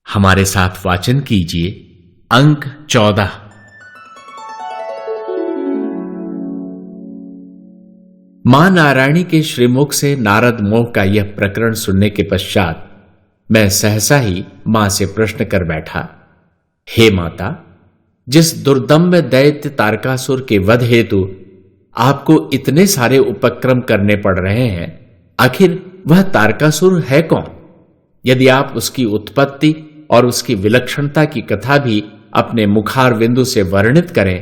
हमारे साथ वाचन कीजिए अंक 14। मां नारायणी के श्रीमुख से नारद मोह का यह प्रकरण सुनने के पश्चात मैं सहसा ही मां से प्रश्न कर बैठा, हे माता, जिस दुर्दम्य दैत्य तारकासुर के वध हेतु आपको इतने सारे उपक्रम करने पड़ रहे हैं, आखिर वह तारकासुर है कौन? यदि आप उसकी उत्पत्ति और उसकी विलक्षणता की कथा भी अपने मुखार बिंदु से वर्णित करें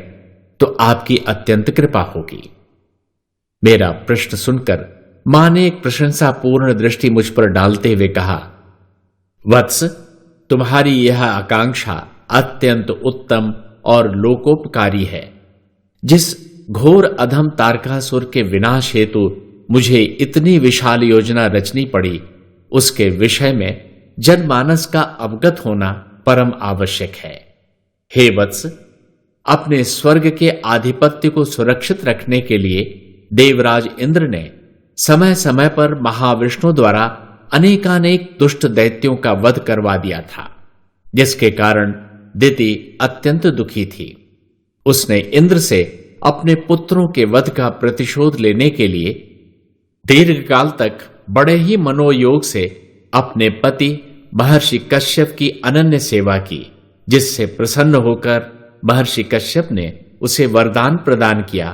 तो आपकी अत्यंत कृपा होगी। मेरा प्रश्न सुनकर मां ने एक प्रशंसापूर्ण दृष्टि मुझ पर डालते हुए कहा, वत्स, तुम्हारी यह आकांक्षा अत्यंत उत्तम और लोकोपकारी है। जिस घोर अधम तारकासुर के विनाश हेतु मुझे इतनी विशाल योजना रचनी पड़ी, उसके विषय में जनमानस का अवगत होना परम आवश्यक है। हे वत्स, अपने स्वर्ग के आधिपत्य को सुरक्षित रखने के लिए देवराज इंद्र ने समय समय पर महाविष्णु द्वारा अनेकानेक दुष्ट दैत्यों का वध करवा दिया था, जिसके कारण दिति अत्यंत दुखी थी। उसने इंद्र से अपने पुत्रों के वध का प्रतिशोध लेने के लिए दीर्घकाल तक बड़े ही मनोयोग से अपने पति महर्षि कश्यप की अनन्य सेवा की, जिससे प्रसन्न होकर महर्षि कश्यप ने उसे वरदान प्रदान किया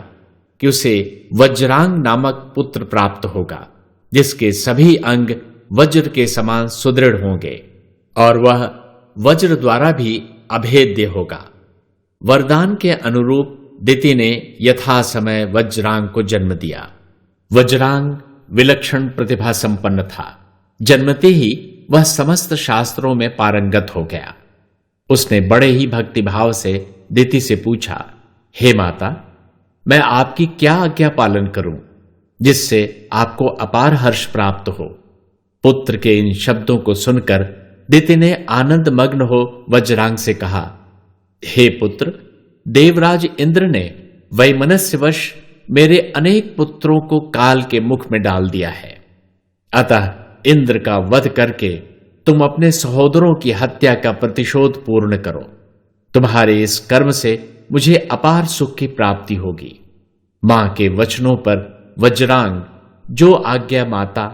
कि उसे वज्रांग नामक पुत्र प्राप्त होगा, जिसके सभी अंग वज्र के समान सुदृढ़ होंगे और वह वज्र द्वारा भी अभेद्य होगा। वरदान के अनुरूप दिति ने यथा समय वज्रांग को जन्म दिया। वज्रांग विलक्षण प्रतिभा संपन्न था। जन्मते ही वह समस्त शास्त्रों में पारंगत हो गया। उसने बड़े ही भक्तिभाव से दिति से पूछा, हे माता, मैं आपकी क्या आज्ञा पालन करूं जिससे आपको अपार हर्ष प्राप्त हो? पुत्र के इन शब्दों को सुनकर दिति ने आनंद मग्न हो वज्रांग से कहा, हे पुत्र, देवराज इंद्र ने वैमनस्यवश मेरे अनेक पुत्रों को काल के मुख में डाल दिया है। अतः इंद्र का वध करके तुम अपने सहोदरों की हत्या का प्रतिशोध पूर्ण करो। तुम्हारे इस कर्म से मुझे अपार सुख की प्राप्ति होगी। मां के वचनों पर वज्रांग जो आज्ञा माता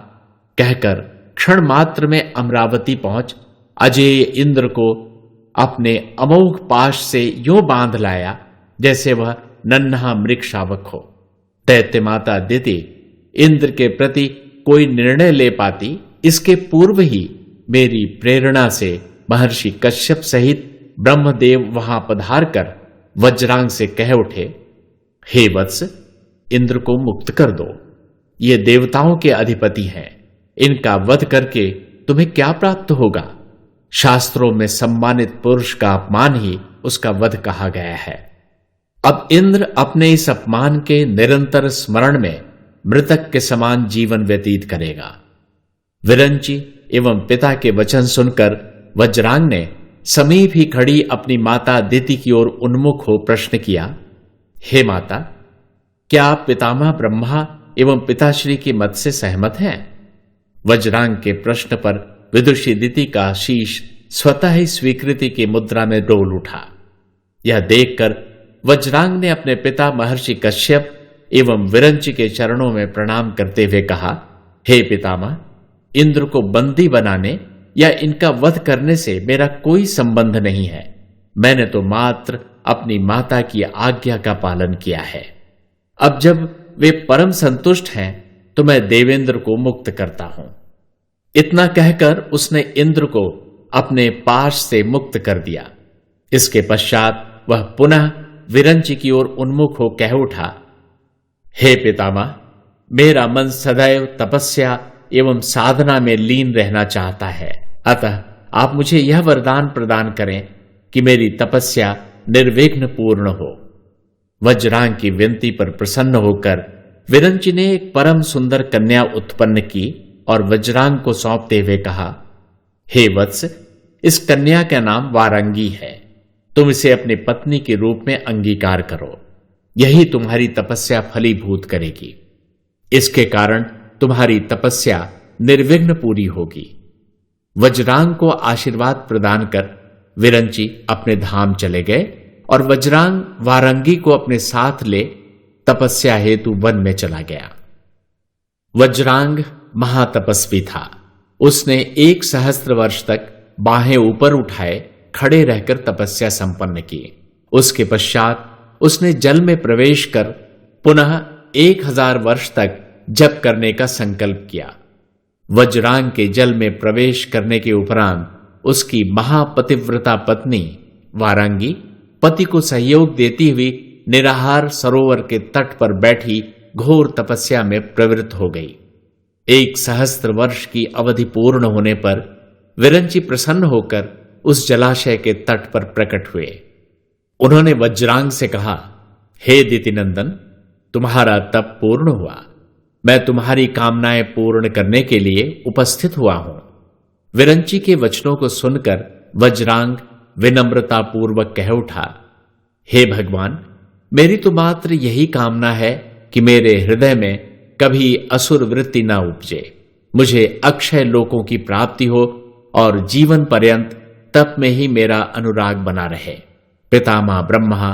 कहकर क्षण मात्र में अमरावती पहुंच अजेय इंद्र को अपने अमोघ पाश से यूं बांध लाया जैसे वह नन्हा मृग शावक हो। दैत्य माता दिति इंद्र के प्रति कोई निर्णय ले पाती, इसके पूर्व ही मेरी प्रेरणा से महर्षि कश्यप सहित ब्रह्मदेव वहां पधार कर वज्रांग से कह उठे, हे वत्स, इंद्र को मुक्त कर दो। ये देवताओं के अधिपति हैं, इनका वध करके तुम्हें क्या प्राप्त होगा? शास्त्रों में सम्मानित पुरुष का अपमान ही उसका वध कहा गया है। अब इंद्र अपने इस अपमान के निरंतर स्मरण में मृतक के समान जीवन व्यतीत करेगा। विरंची एवं पिता के वचन सुनकर वज्रांग ने समीप ही खड़ी अपनी माता दिति की ओर उन्मुख हो प्रश्न किया, हे माता, क्या आप पितामह ब्रह्मा एवं पिताश्री की मत से सहमत हैं? वज्रांग के प्रश्न पर विदुषी दिति का शीश स्वतः ही स्वीकृति की मुद्रा में डोल उठा। यह देखकर वज्रांग ने अपने पिता महर्षि कश्यप एवं विरंची के चरणों में प्रणाम करते हुए कहा, हे पितामह, इंद्र को बंदी बनाने या इनका वध करने से मेरा कोई संबंध नहीं है। मैंने तो मात्र अपनी माता की आज्ञा का पालन किया है। अब जब वे परम संतुष्ट हैं तो मैं देवेंद्र को मुक्त करता हूं। इतना कहकर उसने इंद्र को अपने पाश से मुक्त कर दिया। इसके पश्चात वह पुनः विरंची की ओर उन्मुख हो कह उठा, हे पितामह, मेरा मन सदैव तपस्या एवं साधना में लीन रहना चाहता है। अतः आप मुझे यह वरदान प्रदान करें कि मेरी तपस्या निर्विघ्न पूर्ण हो। वज्रांग की विनती पर प्रसन्न होकर विरंची ने एक परम सुंदर कन्या उत्पन्न की और वज्रांग को सौंपते हुए कहा, हे वत्स, इस कन्या का नाम वारंगी है। तुम इसे अपनी पत्नी के रूप में अंगीकार करो। यही तुम्हारी तपस्या फलीभूत करेगी। इसके कारण तुम्हारी तपस्या निर्विघ्न पूरी होगी। वज्रांग को आशीर्वाद प्रदान कर विरंची अपने धाम चले गए और वज्रांग वारंगी को अपने साथ ले तपस्या हेतु वन में चला गया। वज्रांग महातपस्वी था। उसने 1 सहस्त्र वर्ष तक बाहें ऊपर उठाए खड़े रहकर तपस्या संपन्न की। उसके पश्चात उसने जल में प्रवेश कर पुनः 1000 वर्ष तक जप करने का संकल्प किया। वज्रांग के जल में प्रवेश करने के उपरांत उसकी महापतिव्रता पत्नी वारांगी पति को सहयोग देती हुई निराहार सरोवर के तट पर बैठी घोर तपस्या में प्रवृत्त हो गई। 1 सहस्त्र वर्ष की अवधि पूर्ण होने पर विरंची प्रसन्न होकर उस जलाशय के तट पर प्रकट हुए। उन्होंने वज्रांग से कहा, हे दितिनंदन, तुम्हारा तप पूर्ण हुआ। मैं तुम्हारी कामनाएं पूर्ण करने के लिए उपस्थित हुआ हूं। विरंची के वचनों को सुनकर वज्रांग विनम्रता पूर्वक कह उठा, हे भगवान, मेरी तो मात्र यही कामना है कि मेरे हृदय में कभी असुर वृत्ति ना उपजे, मुझे अक्षय लोकों की प्राप्ति हो और जीवन पर्यंत तप में ही मेरा अनुराग बना रहे। पितामह ब्रह्मा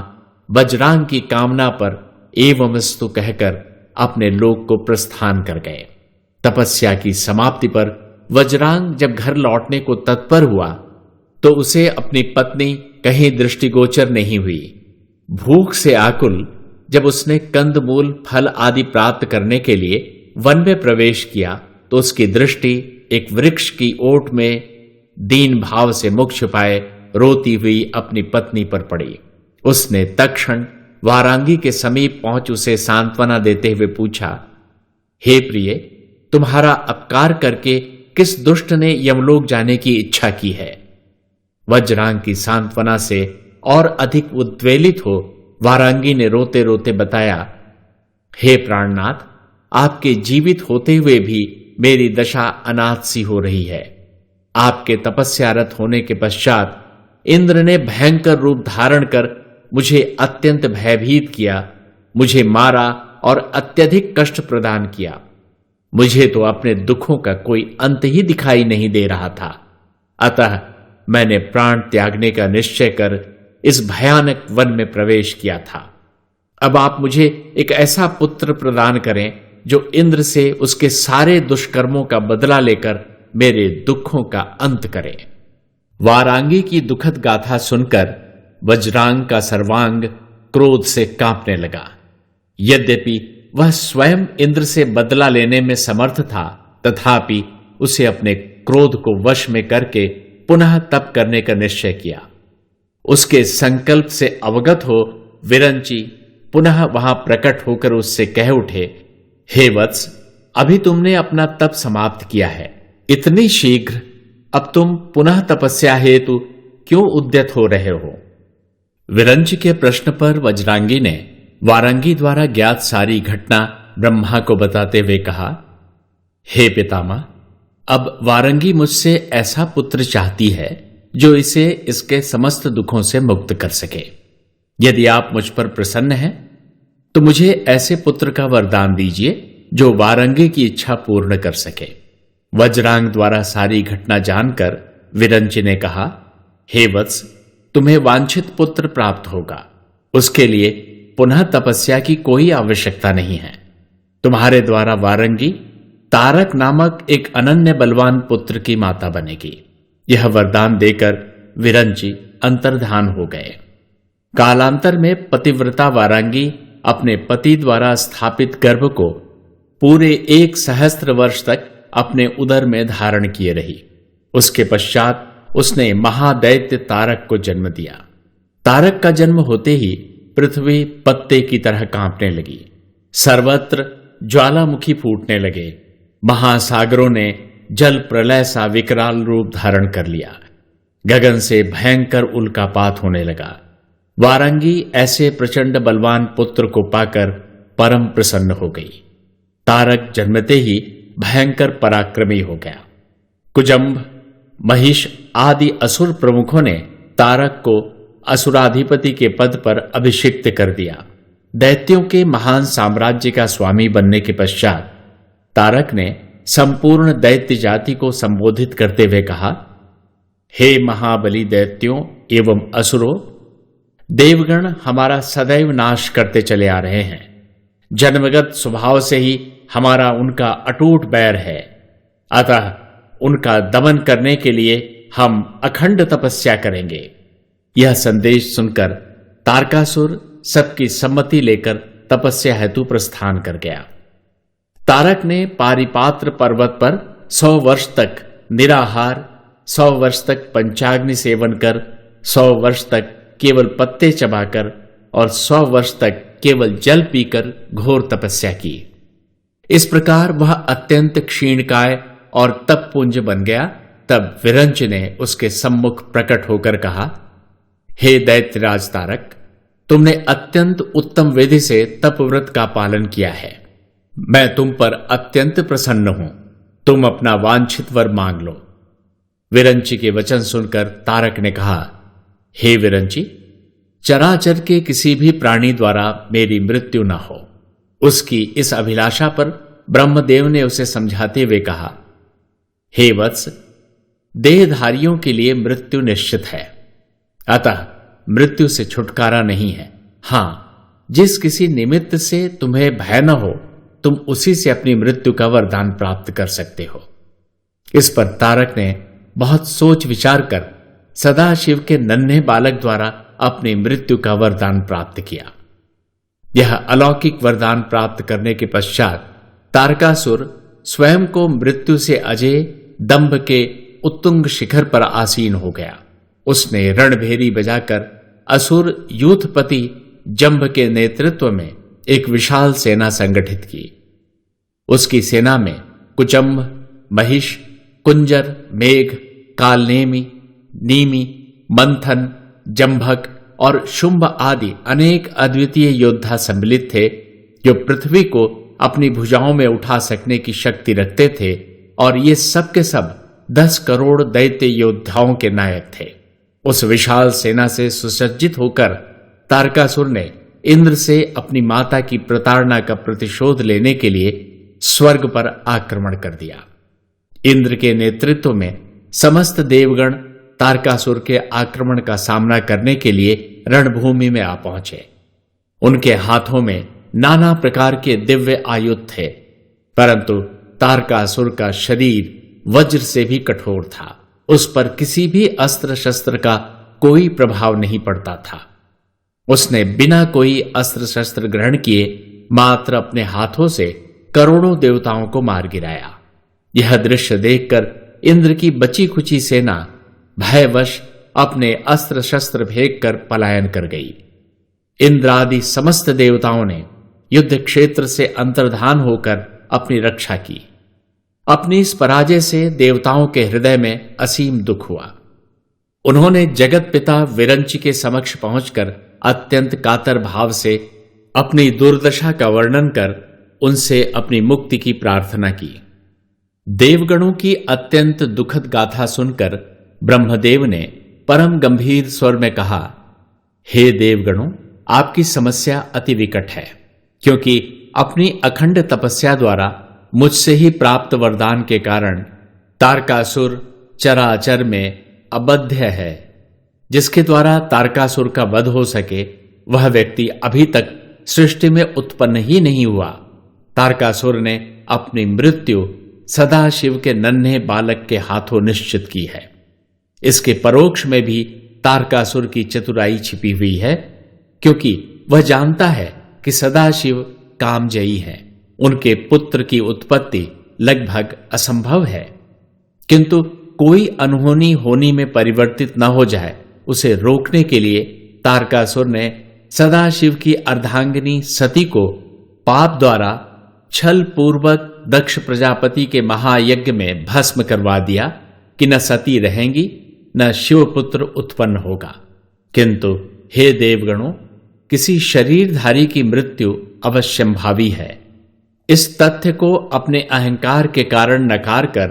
वज्रांग की कामना पर एवमस्तु कहकर अपने लोक को प्रस्थान कर गए। तपस्या की समाप्ति पर वज्रांग जब घर लौटने को तत्पर हुआ तो उसे अपनी पत्नी कहीं दृष्टिगोचर नहीं हुई। भूख से आकुल जब उसने कंदमूल फल आदि प्राप्त करने के लिए वन में प्रवेश किया तो उसकी दृष्टि एक वृक्ष की ओट में दीन भाव से मुख छुपाए रोती हुई अपनी पत्नी पर पड़ी। उसने तत्क्षण वारांगी के समीप पहुंच उसे सांत्वना देते हुए पूछा, हे प्रिय, तुम्हारा अपकार करके किस दुष्ट ने यमलोक जाने की इच्छा की है? वज्रांग की सांत्वना से और अधिक उद्वेलित हो वारांगी ने रोते रोते बताया, हे प्राणनाथ, आपके जीवित होते हुए भी मेरी दशा अनाथ सी हो रही है। आपके तपस्यारत होने के पश्चात इंद्र ने भयंकर रूप धारण कर मुझे अत्यंत भयभीत किया, मुझे मारा और अत्यधिक कष्ट प्रदान किया। मुझे तो अपने दुखों का कोई अंत ही दिखाई नहीं दे रहा था। अतः मैंने प्राण त्यागने का निश्चय कर इस भयानक वन में प्रवेश किया था। अब आप मुझे एक ऐसा पुत्र प्रदान करें जो इंद्र से उसके सारे दुष्कर्मों का बदला लेकर मेरे दुखों का अंत करे। वारांगी की दुखद गाथा सुनकर वज्रांग का सर्वांग क्रोध से कांपने लगा। यद्यपि वह स्वयं इंद्र से बदला लेने में समर्थ था, तथापि उसे अपने क्रोध को वश में करके पुनः तप करने का निश्चय किया। उसके संकल्प से अवगत हो विरंची पुनः वहां प्रकट होकर उससे कह उठे, हे वत्स, अभी तुमने अपना तप समाप्त किया है। इतनी शीघ्र अब तुम पुनः तपस्या हेतु क्यों उद्यत हो रहे हो? विरंची के प्रश्न पर वज्रांगी ने वारंगी द्वारा ज्ञात सारी घटना ब्रह्मा को बताते हुए कहा, हे पितामह, अब वारंगी मुझसे ऐसा पुत्र चाहती है जो इसे इसके समस्त दुखों से मुक्त कर सके। यदि आप मुझ पर प्रसन्न हैं तो मुझे ऐसे पुत्र का वरदान दीजिए जो वारंगी की इच्छा पूर्ण कर सके। वज्रांग द्वारा सारी घटना जानकर विरंची ने कहा, हे वत्स, तुम्हें वांछित पुत्र प्राप्त होगा। उसके लिए पुनः तपस्या की कोई आवश्यकता नहीं है। तुम्हारे द्वारा वारंगी तारक नामक एक अनन्य बलवान पुत्र की माता बनेगी। यह वरदान देकर विरंची अंतर्धान हो गए। कालांतर में पतिव्रता वारांगी अपने पति द्वारा स्थापित गर्भ को पूरे 1 सहस्त्र वर्ष तक अपने उदर में धारण किए रही। उसके पश्चात उसने महादैत्य तारक को जन्म दिया। तारक का जन्म होते ही पृथ्वी पत्ते की तरह कांपने लगी। सर्वत्र ज्वालामुखी फूटने लगे। महासागरों ने जल प्रलय सा विकराल रूप धारण कर लिया। गगन से भयंकर उल्कापात होने लगा। वारंगी ऐसे प्रचंड बलवान पुत्र को पाकर परम प्रसन्न हो गई। तारक जन्मते ही भयंकर पराक्रमी हो गया। कुजंभ, महिष आदि असुर प्रमुखों ने तारक को असुराधिपति के पद पर अभिषिक्त कर दिया। दैत्यों के महान साम्राज्य का स्वामी बनने के पश्चात तारक ने संपूर्ण दैत्य जाति को संबोधित करते हुए कहा, हे महाबली दैत्यों एवं असुरों, देवगण हमारा सदैव नाश करते चले आ रहे हैं। जन्मगत स्वभाव से ही हमारा उनका अटूट बैर है, अतः उनका दमन करने के लिए हम अखंड तपस्या करेंगे। यह संदेश सुनकर तारकासुर सबकी सम्मति लेकर तपस्या हेतु प्रस्थान कर गया। तारक ने पारिपात्र पर्वत पर 100 वर्ष तक निराहार, 100 वर्ष तक पंचाग्नि सेवन कर, 100 वर्ष तक केवल पत्ते चबाकर और 100 वर्ष तक केवल जल पीकर घोर तपस्या की। इस प्रकार वह अत्यंत क्षीणकाय और तपपुंज बन गया। तब विरंच ने उसके सम्मुख प्रकट होकर कहा, हे दैत्यराज तारक, तुमने अत्यंत उत्तम विधि से तपव्रत का पालन किया है। मैं तुम पर अत्यंत प्रसन्न हूं। तुम अपना वांछित वर मांग लो। विरंची के वचन सुनकर तारक ने कहा, हे विरंची, चराचर के किसी भी प्राणी द्वारा मेरी मृत्यु न हो। उसकी इस अभिलाषा पर ब्रह्मदेव ने उसे समझाते हुए कहा, हे वत्स, देहधारियों के लिए मृत्यु निश्चित है, अतः मृत्यु से छुटकारा नहीं है। हां, जिस किसी निमित्त से तुम्हें भय न हो, तुम उसी से अपनी मृत्यु का वरदान प्राप्त कर सकते हो। इस पर तारक ने बहुत सोच विचार कर सदाशिव के नन्हे बालक द्वारा अपनी मृत्यु का वरदान प्राप्त किया। यह अलौकिक वरदान प्राप्त करने के पश्चात तारकासुर स्वयं को मृत्यु से अजय दंभ के उत्तुंग शिखर पर आसीन हो गया। उसने रणभेरी बजाकर असुर यूथपति जंभ के नेतृत्व में एक विशाल सेना संगठित की। उसकी सेना में कुचंभ, महिष, कुंजर, मेघ, कालनेमी, नीमी, मंथन, जंभक और शुंभ आदि अनेक अद्वितीय योद्धा सम्मिलित थे, जो पृथ्वी को अपनी भुजाओं में उठा सकने की शक्ति रखते थे, और ये सब के सब 10 करोड़ दैत्य योद्धाओं के नायक थे। उस विशाल सेना से सुसज्जित होकर तारकासुर ने इंद्र से अपनी माता की प्रताड़ना का प्रतिशोध लेने के लिए स्वर्ग पर आक्रमण कर दिया। इंद्र के नेतृत्व में समस्त देवगण तारकासुर के आक्रमण का सामना करने के लिए रणभूमि में आ पहुंचे। उनके हाथों में नाना प्रकार के दिव्य आयुध थे, परंतु तारकासुर का शरीर वज्र से भी कठोर था। उस पर किसी भी अस्त्र शस्त्र का कोई प्रभाव नहीं पड़ता था। उसने बिना कोई अस्त्र शस्त्र ग्रहण किए मात्र अपने हाथों से करोड़ों देवताओं को मार गिराया। यह दृश्य देखकर इंद्र की बची खुची सेना भयवश अपने अस्त्र शस्त्र फेंक कर पलायन कर गई। इंद्र आदि समस्त देवताओं ने युद्ध क्षेत्र से अंतर्धान होकर अपनी रक्षा की। अपनी इस पराजय से देवताओं के हृदय में असीम दुख हुआ। उन्होंने जगत पिता विरंची के समक्ष पहुंचकर अत्यंत कातर भाव से अपनी दुर्दशा का वर्णन कर उनसे अपनी मुक्ति की प्रार्थना की। देवगणों की अत्यंत दुखद गाथा सुनकर ब्रह्मदेव ने परम गंभीर स्वर में कहा, हे देवगणों, आपकी समस्या अति विकट है, क्योंकि अपनी अखंड तपस्या द्वारा मुझसे ही प्राप्त वरदान के कारण तारकासुर चराचर में अबध्य है। जिसके द्वारा तारकासुर का वध हो सके, वह व्यक्ति अभी तक सृष्टि में उत्पन्न ही नहीं हुआ। तारकासुर ने अपनी मृत्यु सदाशिव के नन्हे बालक के हाथों निश्चित की है। इसके परोक्ष में भी तारकासुर की चतुराई छिपी हुई है, क्योंकि वह जानता है कि सदाशिव कामजयी है। उनके पुत्र की उत्पत्ति लगभग असंभव है, किंतु कोई अनहोनी होनी में परिवर्तित न हो जाए, उसे रोकने के लिए तारकासुर ने सदाशिव की अर्धांगिनी सती को पाप द्वारा छल पूर्वक दक्ष प्रजापति के महायज्ञ में भस्म करवा दिया कि न सती रहेंगी न शिवपुत्र उत्पन्न होगा। किंतु हे देवगणों, किसी शरीरधारी की मृत्यु अवश्यंभावी है। इस तथ्य को अपने अहंकार के कारण नकार कर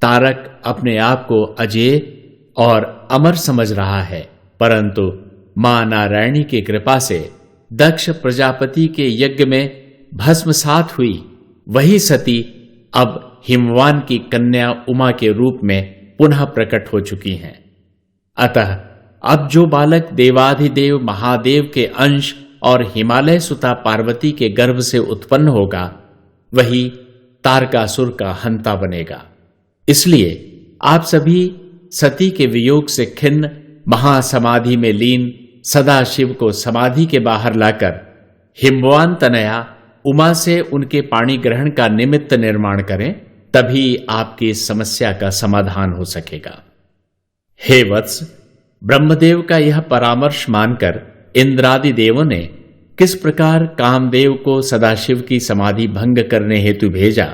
तारक अपने आप को अजेय और अमर समझ रहा है, परंतु मां नारायणी की कृपा से दक्ष प्रजापति के यज्ञ में भस्मसात हुई वही सती अब हिमवान की कन्या उमा के रूप में पुनः प्रकट हो चुकी हैं। अतः अब जो बालक देवाधिदेव महादेव के अंश और हिमालय सुता पार्वती के गर्भ से उत्पन्न होगा वही तारकासुर का हंता बनेगा। इसलिए आप सभी सती के वियोग से खिन्न महासमाधि में लीन सदाशिव को समाधि के बाहर लाकर हिमवान तनया उमा से उनके पाणी ग्रहण का निमित्त निर्माण करें, तभी आपकी इस समस्या का समाधान हो सकेगा। हे वत्स, ब्रह्मदेव का यह परामर्श मानकर इंद्रादि देवों ने किस प्रकार कामदेव को सदाशिव की समाधि भंग करने हेतु भेजा,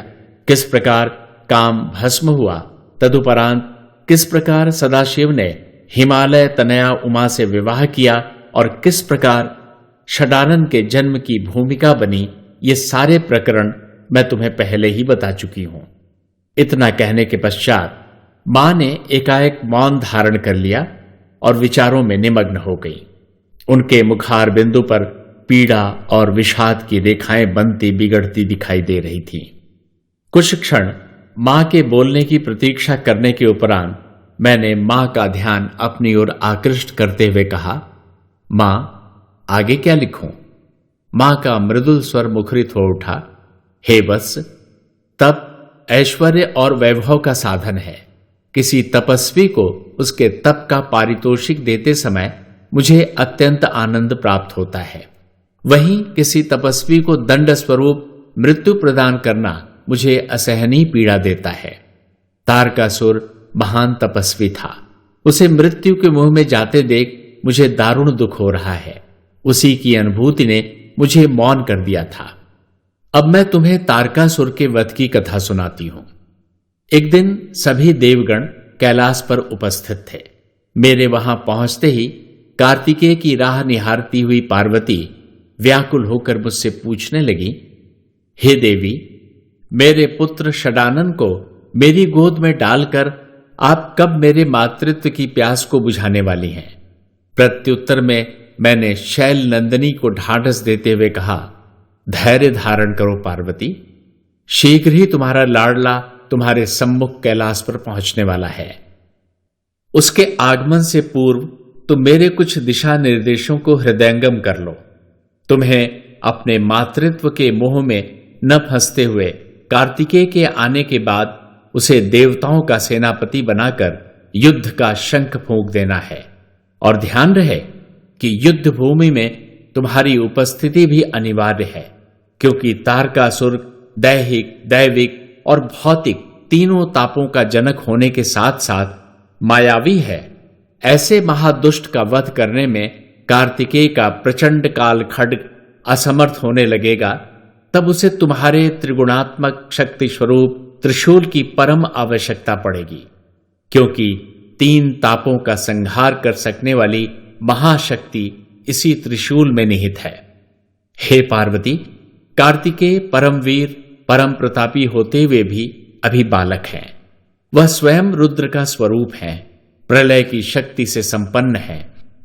किस प्रकार काम भस्म हुआ, तदुपरांत किस प्रकार सदाशिव ने हिमालय तनया उमा से विवाह किया और किस प्रकार षडानन के जन्म की भूमिका बनी, ये सारे प्रकरण मैं तुम्हें पहले ही बता चुकी हूं। इतना कहने के पश्चात मां ने एकाएक मौन धारण कर लिया और विचारों में निमग्न हो गई। उनके मुखार बिंदु पर पीड़ा और विषाद की रेखाएं बनती बिगड़ती दिखाई दे रही थीं। कुछ क्षण मां के बोलने की प्रतीक्षा करने के उपरांत मैंने मां का ध्यान अपनी ओर आकृष्ट करते हुए कहा, मां, आगे क्या लिखूं? मां का मृदुल स्वर मुखरित हो उठा, हे वत्स, तप ऐश्वर्य और वैभव का साधन है। किसी तपस्वी को उसके तप का पारितोषिक देते समय मुझे अत्यंत आनंद प्राप्त होता है। वहीं किसी तपस्वी को दंड स्वरूप मृत्यु प्रदान करना मुझे असहनीय पीड़ा देता है। तारकासुर महान तपस्वी था। उसे मृत्यु के मुंह में जाते देख मुझे दारुण दुख हो रहा है। उसी की अनुभूति ने मुझे मौन कर दिया था। अब मैं तुम्हें तारकासुर के वध की कथा सुनाती हूं। एक दिन सभी देवगण कैलाश पर उपस्थित थे। मेरे वहां पहुंचते ही कार्तिकेय की राह निहारती हुई पार्वती व्याकुल होकर मुझसे पूछने लगी, हे देवी, मेरे पुत्र षडानन को मेरी गोद में डालकर आप कब मेरे मातृत्व की प्यास को बुझाने वाली हैं? प्रत्युत्तर में मैंने शैल नंदिनी को ढाढ़स देते हुए कहा, धैर्य धारण करो पार्वती, शीघ्र ही तुम्हारा लाडला तुम्हारे सम्मुख कैलाश पर पहुंचने वाला है। उसके आगमन से पूर्व तुम मेरे कुछ दिशा निर्देशों को हृदयंगम कर लो। तुम्हें अपने मातृत्व के मोह में न फंसते हुए कार्तिकेय के आने के बाद उसे देवताओं का सेनापति बनाकर युद्ध का शंख फूंक देना है। और ध्यान रहे कि युद्ध भूमि में तुम्हारी उपस्थिति भी अनिवार्य है, क्योंकि तारकासुर दैहिक, दैविक और भौतिक तीनों तापों का जनक होने के साथ साथ मायावी है। ऐसे महादुष्ट का वध करने में कार्तिकेय का प्रचंड काल खड्ग असमर्थ होने लगेगा, तब उसे तुम्हारे त्रिगुणात्मक शक्ति स्वरूप त्रिशूल की परम आवश्यकता पड़ेगी, क्योंकि तीन तापों का संहार कर सकने वाली महाशक्ति इसी त्रिशूल में निहित है। हे पार्वती, कार्तिकेय परमवीर परम प्रतापी होते हुए भी अभी बालक हैं। वह स्वयं रुद्र का स्वरूप है, प्रलय की शक्ति से संपन्न है।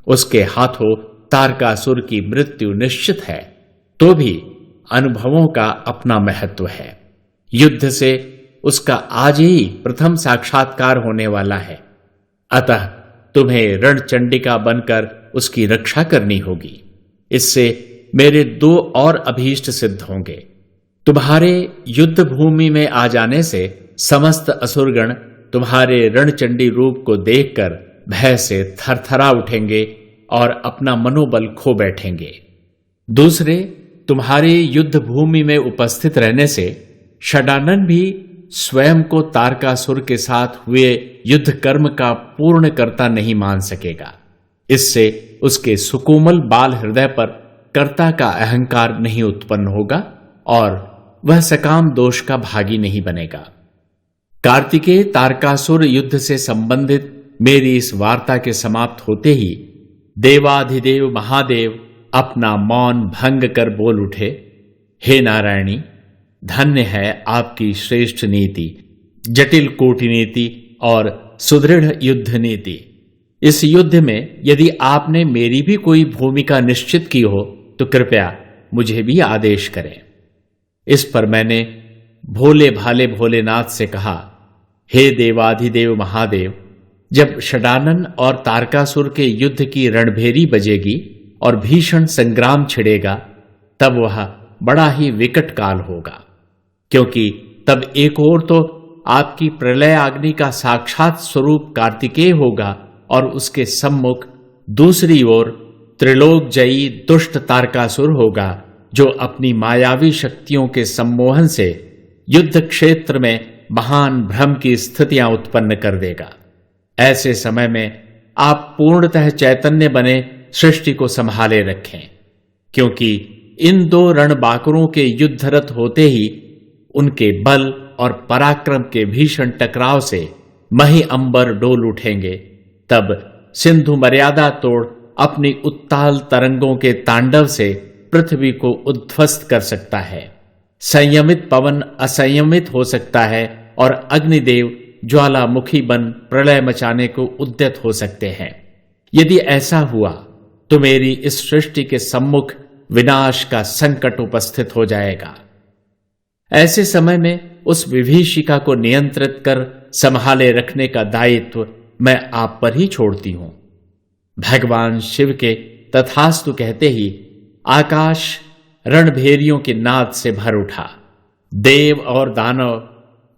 उसके हाथों तारकासुर की मृत्यु निश्चित है, तो भी अनुभवों का अपना महत्व है। युद्ध से उसका आज ही प्रथम साक्षात्कार होने वाला है। अतः तुम्हें रणचंडिका बनकर उसकी रक्षा करनी होगी। इससे मेरे दो और अभीष्ट सिद्ध होंगे। तुम्हारे युद्ध भूमि में आ जाने से समस्त असुरगण तुम्हारे रणचंडी रूप को देखकर भय से थरथरा उठेंगे और अपना मनोबल खो बैठेंगे। दूसरे, तुम्हारी युद्ध भूमि में उपस्थित रहने से षडानन भी स्वयं को तारकासुर के साथ हुए युद्ध कर्म का पूर्ण कर्ता नहीं मान सकेगा। इससे उसके सुकोमल बाल हृदय पर कर्ता का अहंकार नहीं उत्पन्न होगा और वह सकाम दोष का भागी नहीं बनेगा। कार्तिकेय तारकासुर युद्ध से संबंधित मेरी इस वार्ता के समाप्त होते ही देवाधिदेव महादेव अपना मौन भंग कर बोल उठे, हे नारायणी, धन्य है आपकी श्रेष्ठ नीति, जटिल कूटनीति और सुदृढ़ युद्ध नीति। इस युद्ध में यदि आपने मेरी भी कोई भूमिका निश्चित की हो तो कृपया मुझे भी आदेश करें। इस पर मैंने भोले भाले भोलेनाथ से कहा, हे देवाधिदेव महादेव, जब षडानन और तारकासुर के युद्ध की रणभेरी बजेगी और भीषण संग्राम छिड़ेगा, तब वह बड़ा ही विकट काल होगा, क्योंकि तब एक ओर तो आपकी प्रलय अग्नि का साक्षात स्वरूप कार्तिकेय होगा और उसके सम्मुख दूसरी ओर त्रिलोक जयी दुष्ट तारकासुर होगा, जो अपनी मायावी शक्तियों के सम्मोहन से युद्ध क्षेत्र में महान भ्रम की स्थितियां उत्पन्न कर देगा। ऐसे समय में आप पूर्णतः चैतन्य बने सृष्टि को संभाले रखें, क्योंकि इन दो रणबांकुरों के युद्धरत होते ही उनके बल और पराक्रम के भीषण टकराव से मही अंबर डोल उठेंगे। तब सिंधु मर्यादा तोड़ अपनी उत्ताल तरंगों के तांडव से पृथ्वी को उद्ध्वस्त कर सकता है। संयमित पवन असंयमित हो सकता है और अग्निदेव ज्वालामुखी बन प्रलय मचाने को उद्यत हो सकते हैं। यदि ऐसा हुआ तो मेरी इस सृष्टि के सम्मुख विनाश का संकट उपस्थित हो जाएगा। ऐसे समय में उस विभीषिका को नियंत्रित कर संभाले रखने का दायित्व मैं आप पर ही छोड़ती हूं। भगवान शिव के तथास्तु कहते ही आकाश रणभेरियों के नाद से भर उठा। देव और दानव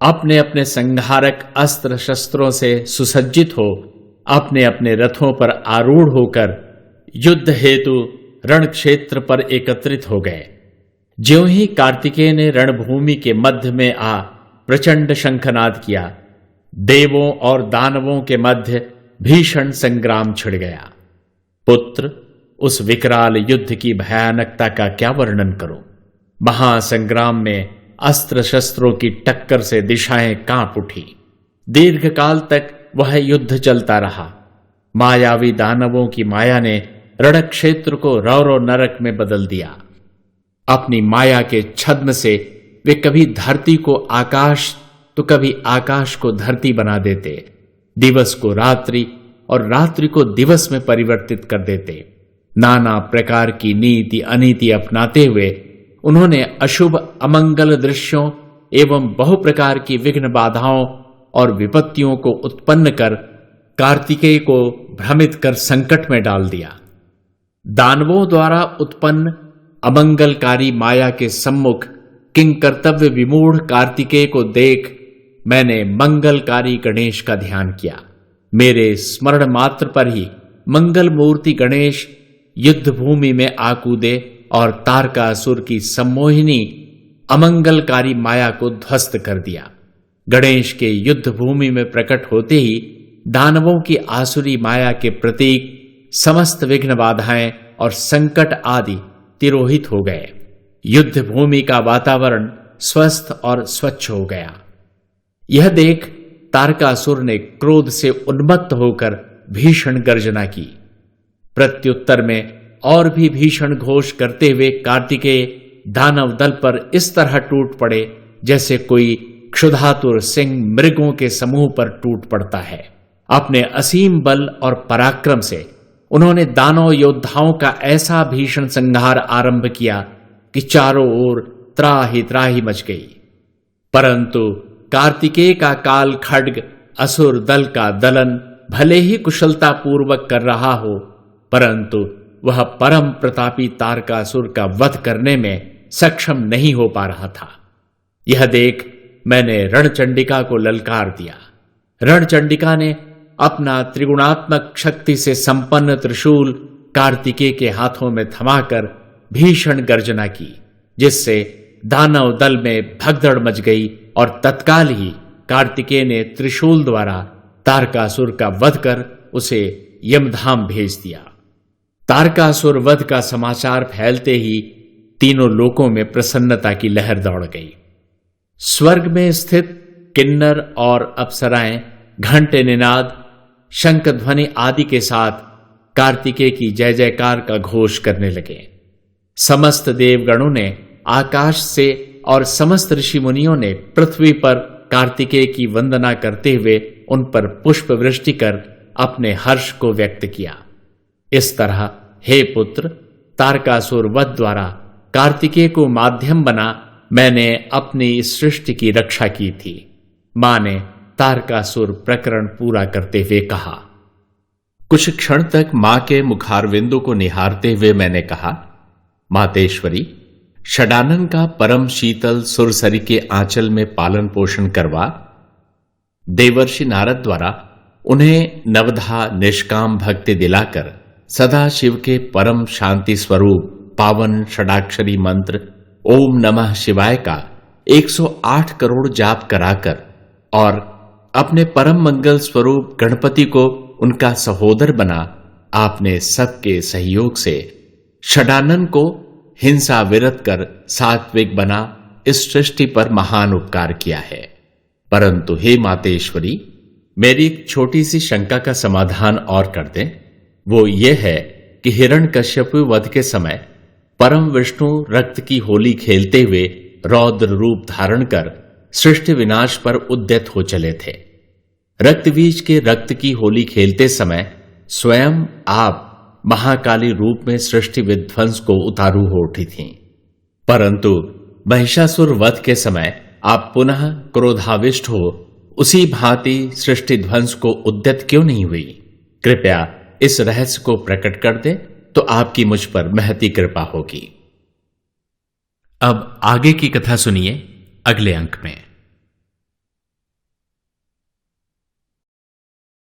अपने अपने संहारक अस्त्र शस्त्रों से सुसज्जित हो अपने अपने रथों पर आरूढ़ होकर युद्ध हेतु रण क्षेत्र पर एकत्रित हो गए। ज्यों ही कार्तिकेय ने रणभूमि के मध्य में आ प्रचंड शंखनाद किया, देवों और दानवों के मध्य भीषण संग्राम छिड़ गया। पुत्र, उस विकराल युद्ध की भयानकता का क्या वर्णन करूं। महासंग्राम में अस्त्र शस्त्रों की टक्कर से दिशाएं कांप उठी। दीर्घकाल तक वह युद्ध चलता रहा। मायावी दानवों की माया ने रण क्षेत्र को रौरव नरक में बदल दिया। अपनी माया के छद्म से वे कभी धरती को आकाश तो कभी आकाश को धरती बना देते, दिवस को रात्रि और रात्रि को दिवस में परिवर्तित कर देते। नाना प्रकार की नीति अनीति अपनाते हुए उन्होंने अशुभ अमंगल दृश्यों एवं बहु प्रकार की विघ्न बाधाओं और विपत्तियों को उत्पन्न कर कार्तिकेय को भ्रमित कर संकट में डाल दिया। दानवों द्वारा उत्पन्न अमंगलकारी माया के सम्मुख किंकर्तव्य विमूढ़ कार्तिकेय को देख मैंने मंगलकारी गणेश का ध्यान किया। मेरे स्मरण मात्र पर ही मंगल मूर्ति गणेश युद्ध भूमि में आकूदे और तारकासुर की सम्मोहिनी अमंगलकारी माया को ध्वस्त कर दिया। गणेश के युद्ध भूमि में प्रकट होते ही दानवों की आसुरी माया के प्रतीक समस्त विघ्न बाधाएं और संकट आदि तिरोहित हो गए। युद्ध भूमि का वातावरण स्वस्थ और स्वच्छ हो गया। यह देख तारकासुर ने क्रोध से उन्मत्त होकर भीषण गर्जना की। प्रत्युत्तर में और भी भीषण घोष करते हुए कार्तिकेय दानव दल पर इस तरह टूट पड़े जैसे कोई क्षुधातुर सिंह मृगों के समूह पर टूट पड़ता है। अपने असीम बल और पराक्रम से उन्होंने दानव योद्धाओं का ऐसा भीषण संहार आरंभ किया कि चारों ओर त्राहि त्राहि मच गई। परंतु कार्तिकेय का काल खड्ग असुर दल का दलन भले ही कुशलता पूर्वक कर रहा हो, परंतु वह परम प्रतापी तारकासुर का वध करने में सक्षम नहीं हो पा रहा था। यह देख मैंने रणचंडिका को ललकार दिया। रणचंडिका ने अपना त्रिगुणात्मक शक्ति से संपन्न त्रिशूल कार्तिकेय के हाथों में थमाकर भीषण गर्जना की, जिससे दानव दल में भगदड़ मच गई और तत्काल ही कार्तिकेय ने त्रिशूल द्वारा तारकासुर का वध कर उसे यमधाम भेज दिया। तारकासुर वध का समाचार फैलते ही तीनों लोकों में प्रसन्नता की लहर दौड़ गई। स्वर्ग में स्थित किन्नर और अप्सराएं घंटे निनाद, शंख ध्वनि आदि के साथ कार्तिकेय की जय जयकार का घोष करने लगे। समस्त देवगणों ने आकाश से और समस्त ऋषि मुनियों ने पृथ्वी पर कार्तिकेय की वंदना करते हुए उन पर पुष्प वृष्टि कर अपने हर्ष को व्यक्त किया। इस तरह हे पुत्र, तारकासुर वध द्वारा कार्तिकेय को माध्यम बना मैंने अपनी सृष्टि की रक्षा की थी। मां ने तारकासुर प्रकरण पूरा करते हुए कहा। कुछ क्षण तक मां के मुखारविंदों को निहारते हुए मैंने कहा, मातेश्वरी, षडानन का परम शीतल सुरसरी के आंचल में पालन पोषण करवा देवर्षि नारद द्वारा उन्हें नवधा निष्काम भक्ति दिलाकर सदा शिव के परम शांति स्वरूप पावन षडाक्षरी मंत्र ओम नमः शिवाय का 108 करोड़ जाप कराकर और अपने परम मंगल स्वरूप गणपति को उनका सहोदर बना आपने सबके सहयोग से षडानन को हिंसा विरत कर सात्विक बना इस सृष्टि पर महान उपकार किया है। परंतु हे मातेश्वरी, मेरी एक छोटी सी शंका का समाधान और कर दें। वो ये है कि हिरण्यकश्यप वध के समय परम विष्णु रक्त की होली खेलते हुए रौद्र रूप धारण कर सृष्टि विनाश पर उद्यत हो चले थे। रक्तबीज के रक्त की होली खेलते समय स्वयं आप महाकाली रूप में सृष्टि विध्वंस को उतारू हो उठी थीं। परंतु महिषासुर वध के समय आप पुनः क्रोधाविष्ट हो उसी भांति सृष्टि ध्वंस को उद्यत क्यों नहीं हुई? कृपया इस रहस्य को प्रकट कर दे तो आपकी मुझ पर महती कृपा होगी। अब आगे की कथा सुनिए अगले अंक में।